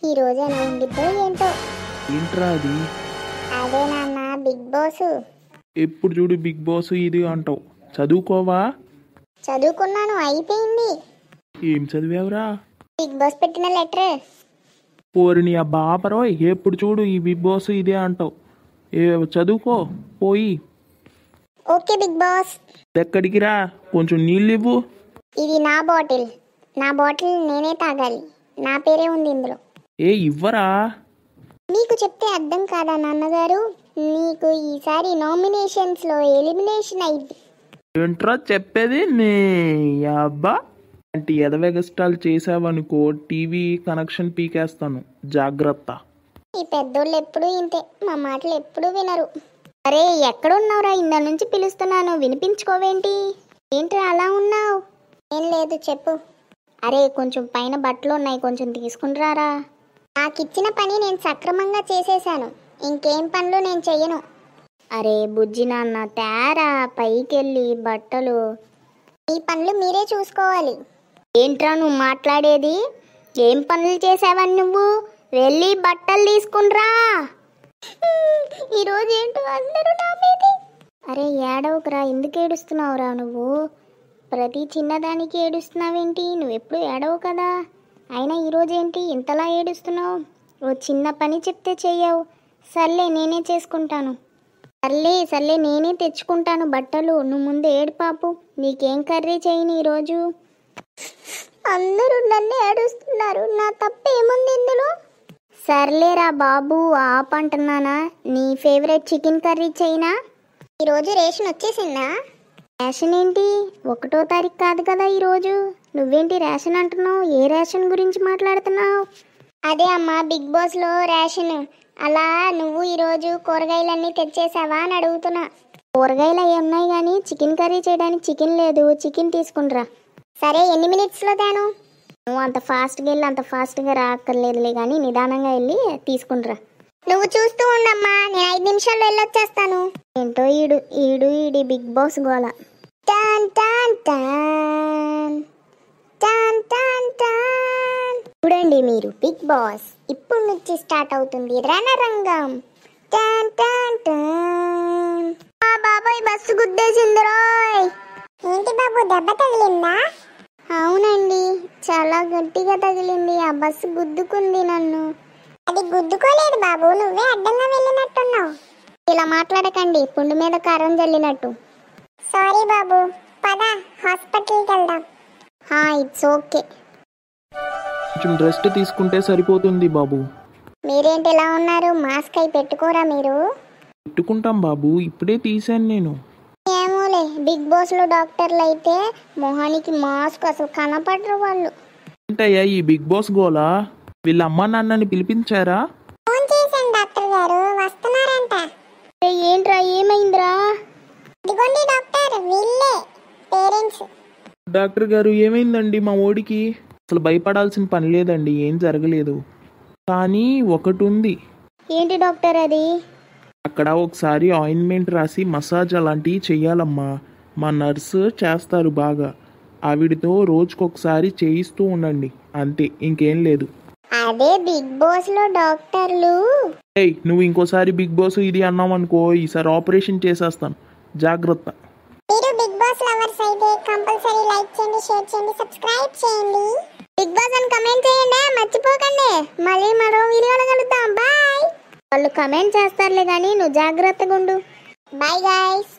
ఈ రోజు ఎలా ఉండిద్దో ఏంటో. ఏంట్రా అది? అదే నాన్న బిగ్ బాస్. ఎప్పుడు చూడు బిగ్ బాస్ ఇది అంటావు. చదువుకోవా? చదువుకున్నాను, అయిపోయింది. ఏం చదివావురా? బిగ్ బాస్ పెట్టిన లెటర్. పోరిని ఆ బాపరోయ్, ఎప్పుడు చూడు ఈ బిగ్ బాస్ ఇదే అంటావు. చదువుకో పోయి. Okay Bigg Boss. ఎక్కడికి రా, కొంచెం నీళ్ళు ఇవ్వు. ఇది నా బాటిల్ నేనే తాగాలి. నా పేరే ఉంది ఇందులో. ఇవ్వరా? మీకు చెప్తే అర్థం కాదా నాన్నగారు? నీకు ఈసారి నామినేషన్స్ లో ఎలిమినేషన్ అయింది. ఏంట్రా చెప్పేది? నీ అబ్బా అంటే ఎదవెగస్టాల్ చేసావనుకో టీవీ కనెక్షన్ పీకేస్తాను, జాగ్రత్త. ఈ పెద్దోళ్ళు ఎప్పుడూ ఇంతే, మా మాటలు ఎప్పుడూ వినరు. అరే ఎక్కడున్నావురా? ఇందా నుంచి పిలుస్తున్నాను, వినిపించుకోవేంటి? ఏంట్రా అలా ఉన్నావు? ఏం లేదు, చెప్పు. అరే కొంచెం పైన బట్టలు ఉన్నాయి, కొంచెం తీసుకుంటారా? నాకిచ్చిన పని నేను సక్రమంగా చేసేసాను, ఇంకేం పనులు నేను చెయ్యను. అరే బుజ్జి నాన్న తేరా, పైకెళ్ళి బట్టలు. ఈ పనులు మీరే చూసుకోవాలి. ఏంట్రా నువ్వు మాట్లాడేది? ఏం పనులు చేసావని నువ్వు? వెళ్ళి బట్టలు తీసుకుండ్రా. ఈరోజు ఏంటో అందరూ నా మీదే. అరే ఏడవకురా, ఎందుకు ఏడుస్తున్నావురా నువ్వు? ప్రతి చిన్నదానికి ఏడుస్తున్నావేంటి? నువ్వు ఎప్పుడు ఏడవు కదా. అయినా ఈరోజు ఏంటి ఇంతలా ఏడుస్తున్నావు? ఓ చిన్న పని చెప్తే చెయ్యవు. సర్లే నేనే చేసుకుంటాను. సర్లే నేనే తెచ్చుకుంటాను బట్టలు. నువ్వు ముందు ఏడు పాపు. నీకేం కర్రీ చేయను ఈరోజు? అందరూ నన్ను ఏడుస్తున్నారు, నా తప్పు ఏముంది ఇందులో? సర్లేరా బాబు ఆపంటున్నానా? నీ ఫేవరెట్ చికెన్ కర్రీ చేయనా? ఈరోజు రేషన్ వచ్చేసిందా? రేషన్ ఏంటి? 1వ తారీఖు కాదు కదా ఈరోజు. నువ్వేంటి రేషన్ అంటున్నావు? ఏ రేషన్ గురించి మాట్లాడుతున్నావు? అదే అమ్మా బిగ్ బాస్లో రేషన్. అలా నువ్వు ఈరోజు కూరగాయలన్నీ తెచ్చేసావా అని అడుగుతున్నా. కూరగాయలు అవి ఉన్నాయి కానీ చికెన్ కర్రీ చేయడానికి చికెన్ లేదు. చికెన్ తీసుకుంట్రా. సరే ఎన్ని మినిట్స్లో తేను? నువ్వు అంత ఫాస్ట్గా వెళ్ళి అంత ఫాస్ట్గా రాక్కర్లేదులే కానీ నిదానంగా వెళ్ళి తీసుకుంట్రా. నువ్వు చూస్తూ ఉండమ్మా, నేను 5 నిమిషాల్లో వెళ్ళొచ్చేస్తాను. ఏంటో ఈడి బిగ్ బాస్ గోల. టాన్ టాన్ టాన్ టాన్ టాన్ టాన్. చూడండి మీరు బిగ్ బాస్ ఇప్పుడు నుంచి స్టార్ట్ అవుతుంది రణరంగం. టాన్ టాన్ టాన్. బాబాయ్ బస్సు గుద్దేసిందిరోయ్. ఏంటి బాబు దెబ్బ తగిలిందా? అవునండి, చాలా గట్టిగా తగిలింది. ఆ బస్సు గుద్దుకుంది నన్ను. అది గుద్దుకోలేదు బాబు, నువ్వే అడ్డంగా వెళ్ళినట్టున్నావు. ఇలా మాట్లాడకండి, పుండు మీద కారం జల్లినట్టు. సారీ బాబు, పద హాస్పిటల్కి వెళ్దాం. It's okay. కొంచెం రెస్ట్ తీసుకుంటే సరిపోతుంది బాబు. మీరేంటి ఇలా ఉన్నారు? మాస్క్ అయి పెట్టుకోరా మీరు? పెట్టుకుంటాం బాబు, ఇప్పుడే తీసాను నేను. ఏమోలే, బిగ్ బాస్లో డాక్టర్లు అయితే మొహానికి మాస్క్ అసలు కనపడరు వాళ్ళు. ఏంటయ్యా ఈ బిగ్ బాస్ గోలా? వీళ్ళ అమ్మా నాన్నని పిలిపించారా? ఫోన్ చేశాను డాక్టర్ గారు, వస్తున్నారంట. ఏంట్రా ఏమైందిరా? ఇదిగోండి డాక్టర్, వీళ్ళే పేరెంట్స్. డాక్టర్ గారు ఏమైందండి మా ఓడికి? అసలు భయపడాల్సిన పని లేదండి, ఏం జరగలేదు. కానీ ఒకటి ఉంది. ఏంటి డాక్టర్ అది? అక్కడ ఒకసారి ఆయింట్మెంట్ రాసి మసాజ్ అలాంటివి చెయ్యాలమ్మా. మా నర్సు చేస్తారు బాగా. ఆవిడతో రోజుకొకసారి చేయిస్తూ ఉండండి, అంతే, ఇంకేం లేదు. అదే బిగ్ బాస్ లో డాక్టర్లు. నువ్వు ఇంకోసారి బిగ్ బాస్ ఇది అన్నావు అనుకో, ఈసారి ఆపరేషన్ చేసేస్తాను, జాగ్రత్త. మీరు బిగ్ బాస్ లవర్స్ అయితే కంపల్సరీ లైక్ చేయండి, షేర్ చేయండి, సబ్స్క్రైబ్ చేయండి. బిగ్ బాస్ అని కమెంట్ చేయండి, మర్చిపోకండి. మళ్ళీ మరో వీడియోలో కలుద్దాం. బాయ్. వాళ్ళు కమెంట్ చేస్తారులే కానీ నువ్వు జాగ్రత్తగా ఉండు. Bye guys.